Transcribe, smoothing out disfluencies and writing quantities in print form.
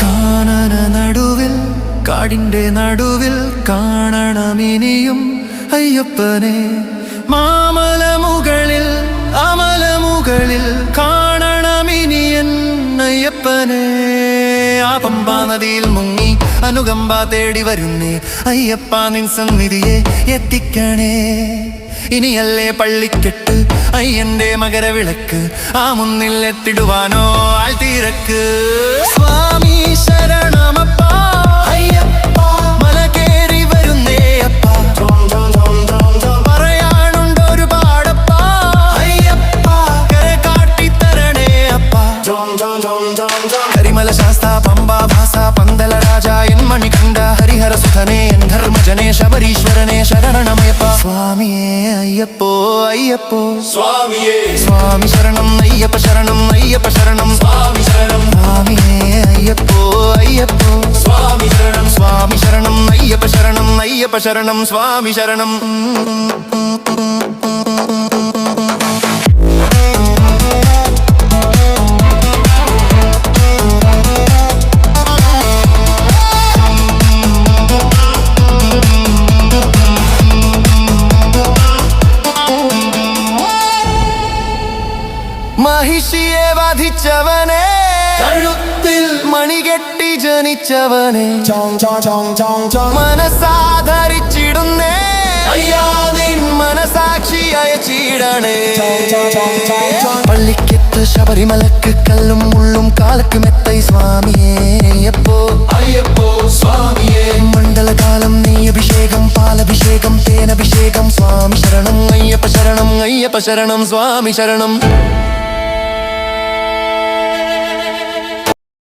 കാനന നടുവിൽ കാടിന്റെ നടുവിൽ കാണണമിനിയും അയ്യപ്പനെ. മാമലമുകളിൽ അമലമുകളിൽ കാണണമിനിയൻ അയ്യപ്പനെ. ആ പമ്പാ നദിയിൽ മുങ്ങി അനുകമ്പ തേടി വരുന്നേ അയ്യപ്പ, നിൻ സന്നിധിയെ എത്തിക്കണേ. ഇനിയല്ലേ പള്ളിക്കെട്ട് അയ്യന്റെ മകരവിളക്ക്, ആ മുന്നിൽ എത്തിടുവാനോ ആൾത്തിരക്ക്. സ്വാമി ശരണമപ്പ അയ്യപ്പ, മല കേറി വരുന്നേ അപ്പ, പറയാനുണ്ടൊരുപാടപ്പ അയ്യപ്പ, കര കാട്ടിത്തരണേ അപ്പ. കരിമല ശാസ്ത പമ്പ ഭാസ പന്തല രാജ എൻ മണികണ്ഠ ഹരിഹര സുധനേ എൻ ധർമ്മജനേ ശബരീശ്വരനെ ശരണമയ്യപ്പ. സ്വാമിയേ അയ്യപ്പോ അയ്യപ്പോ സ്വാമിയേ, സ്വാമി ശരണം അയ്യപ്പ ശരണം അയ്യപ്പ ശരണം സ്വാമി ശരണം, സ്വാമിയേ അയ്യപ്പോ അയ്യപ്പോ സ്വാമി ശരണം, സ്വാമി ശരണം അയ്യപ്പ ശരണം അയ്യപ്പ ശരണം സ്വാമി ശരണം. മഹിഷിയെ വധിച്ചവനെ, കഴുത്തിൽ മണികെട്ടി ജനിച്ചവനെ, മനസാധരിച്ചിടുന്നേ മനസാധരിച്ചിടുന്നേ അയ്യാ നിൻ മനസാക്ഷി അയച്ചിടണേ. പള്ളിക്കെത്ത് ശബരിമലക്ക് കല്ലും മുള്ളും കാലക്ക് മെത്തൈ സ്വാമിയേ അയ്യപ്പോ അയ്യപ്പോ. സ്വാമിയേ, മണ്ഡലകാലം നെയ്യഭിഷേകം പാലഭിഷേകം തേനഭിഷേകം സ്വാമി ശരണം അയ്യപ്പ ശരണം അയ്യപ്പ ശരണം സ്വാമി ശരണം.